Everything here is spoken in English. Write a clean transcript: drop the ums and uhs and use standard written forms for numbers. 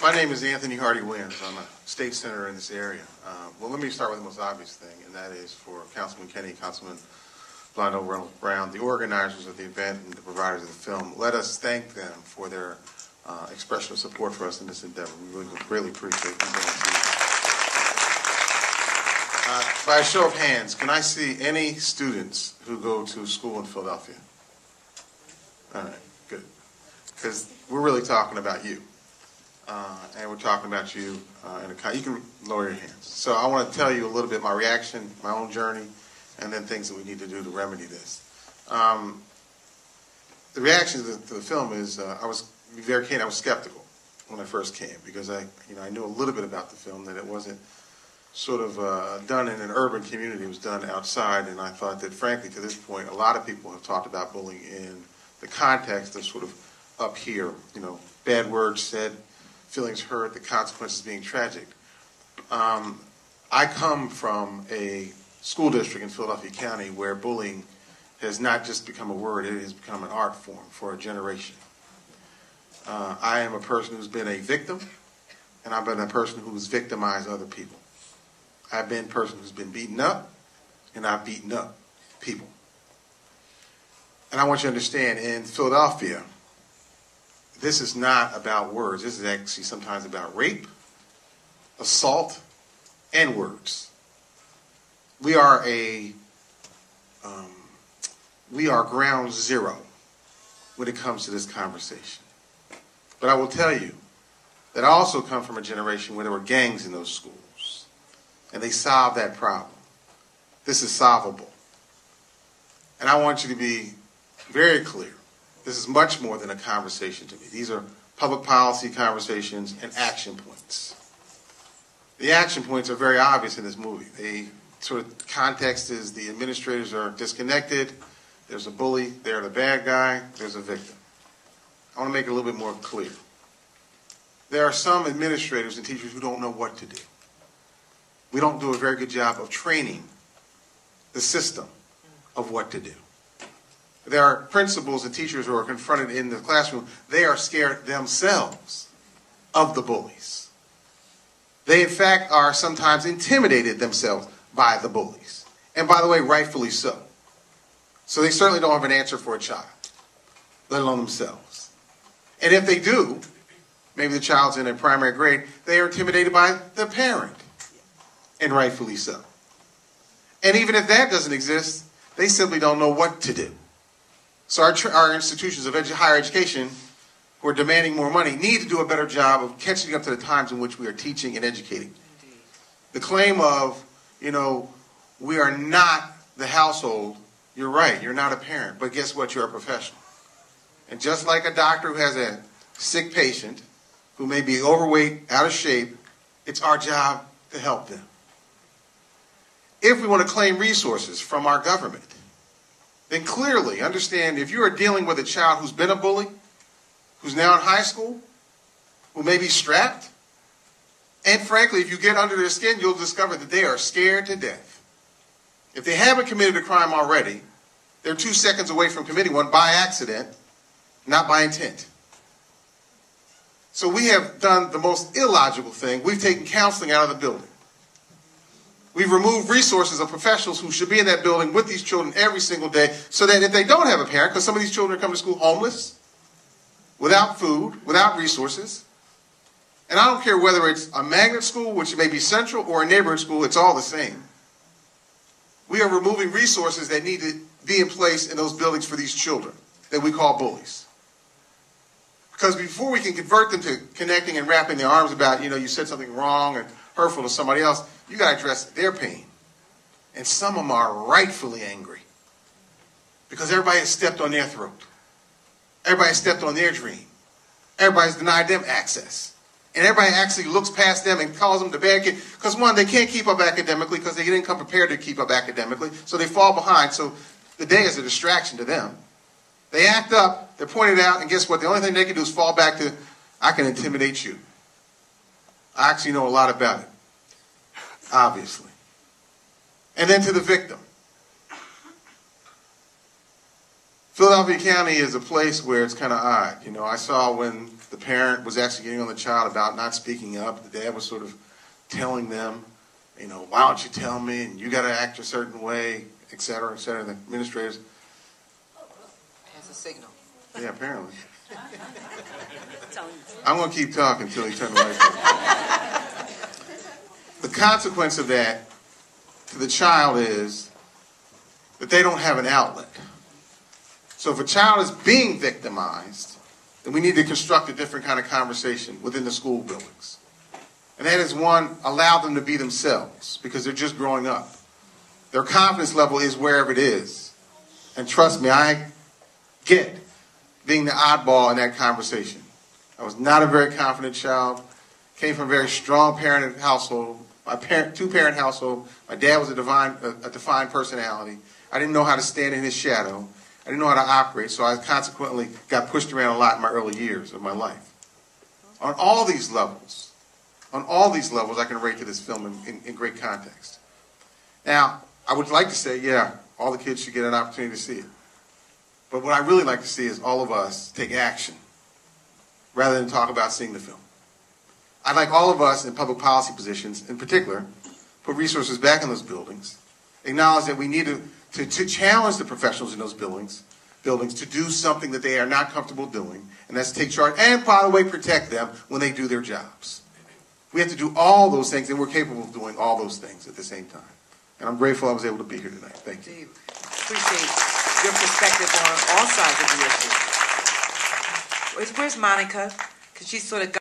My name is Anthony Hardy Williams. I'm a state senator in this area. Well, let me start with the most obvious thing, and that is for Councilman Kenny, Councilman Blondo, Reynolds Brown, the organizers of the event and the providers of the film. Let us thank them for their expression of support for us in this endeavor. We really greatly appreciate them. By a show of hands, can I see any students who go to school in Philadelphia? All right, good. Because we're really talking about you. And we're talking about you you can lower your hands. So I want to tell you a little bit my reaction, my own journey, and then things that we need to do to remedy this. The reaction to the film is, I was very candid, I was skeptical when I first came because I knew a little bit about the film, that it wasn't sort of done in an urban community, it was done outside, and I thought that frankly to this point a lot of people have talked about bullying in the context of sort of up here, bad words said, feelings hurt, the consequences being tragic. I come from a school district in Philadelphia County where bullying has not just become a word, it has become an art form for a generation. I am a person who's been a victim, and I've been a person who's victimized other people. I've been a person who's been beaten up, and I've beaten up people. And I want you to understand, in Philadelphia, this is not about words. This is actually sometimes about rape, assault, and words. We are ground zero when it comes to this conversation. But I will tell you that I also come from a generation where there were gangs in those schools, and they solved that problem. This is solvable. And I want you to be very clear. This is much more than a conversation to me. These are public policy conversations and action points. The action points are very obvious in this movie. The sort of context is the administrators are disconnected. There's a bully. They're the bad guy. There's a victim. I want to make it a little bit more clear. There are some administrators and teachers who don't know what to do. We don't do a very good job of training the system of what to do. There are principals and teachers who are confronted in the classroom. They are scared themselves of the bullies. They, in fact, are sometimes intimidated themselves by the bullies. And by the way, rightfully so. So they certainly don't have an answer for a child, let alone themselves. And if they do, maybe the child's in a primary grade, they are intimidated by the parent, and rightfully so. And even if that doesn't exist, they simply don't know what to do. So our institutions of higher education, who are demanding more money, need to do a better job of catching up to the times in which we are teaching and educating. Indeed. The claim of, we are not the household, you're right, you're not a parent, but guess what, you're a professional. And just like a doctor who has a sick patient who may be overweight, out of shape, it's our job to help them. If we want to claim resources from our government, then clearly understand if you are dealing with a child who's been a bully, who's now in high school, who may be strapped, and frankly, if you get under their skin, you'll discover that they are scared to death. If they haven't committed a crime already, they're 2 seconds away from committing one by accident, not by intent. So we have done the most illogical thing. We've taken counseling out of the building. We've removed resources of professionals who should be in that building with these children every single day so that if they don't have a parent, because some of these children come to school homeless, without food, without resources, and I don't care whether it's a magnet school, which may be central, or a neighborhood school, it's all the same. We are removing resources that need to be in place in those buildings for these children that we call bullies. Because before we can convert them to connecting and wrapping their arms about, you said something wrong and hurtful to somebody else, you got to address their pain. And some of them are rightfully angry because everybody has stepped on their throat. Everybody has stepped on their dream. Everybody's denied them access. And everybody actually looks past them and calls them the bad kid. Because one, they can't keep up academically because they didn't come prepared to keep up academically. So they fall behind. So the day is a distraction to them. They act up, they're pointed out, and guess what? The only thing they can do is fall back to, I can intimidate you. I actually know a lot about it, obviously. And then to the victim. Philadelphia County is a place where it's kind of odd. You know, I saw when the parent was actually getting on the child about not speaking up, the dad was sort of telling them, you know, why don't you tell me, and you got to act a certain way, et cetera, and the administrators. That's a signal. Yeah, apparently. I'm going to keep talking until he turns the lights off. The consequence of that to the child is that they don't have an outlet. So if a child is being victimized, then we need to construct a different kind of conversation within the school buildings. And that is, one, allow them to be themselves, because they're just growing up. Their confidence level is wherever it is. And trust me, I get being the oddball in that conversation. I was not a very confident child, came from a very strong parent household, two-parent household. My dad was a defined personality. I didn't know how to stand in his shadow. I didn't know how to operate, so I consequently got pushed around a lot in my early years of my life. On all these levels, I can relate to this film in great context. Now, I would like to say, yeah, all the kids should get an opportunity to see it. But what I really like to see is all of us take action rather than talk about seeing the film. I'd like all of us in public policy positions, in particular, put resources back in those buildings, acknowledge that we need to challenge the professionals in those buildings to do something that they are not comfortable doing, and that's take charge, and, by the way, protect them when they do their jobs. We have to do all those things, and we're capable of doing all those things at the same time. And I'm grateful I was able to be here tonight. Thank you. Appreciate your perspective on all sides of the issue. Where's Monica? Because she's sort of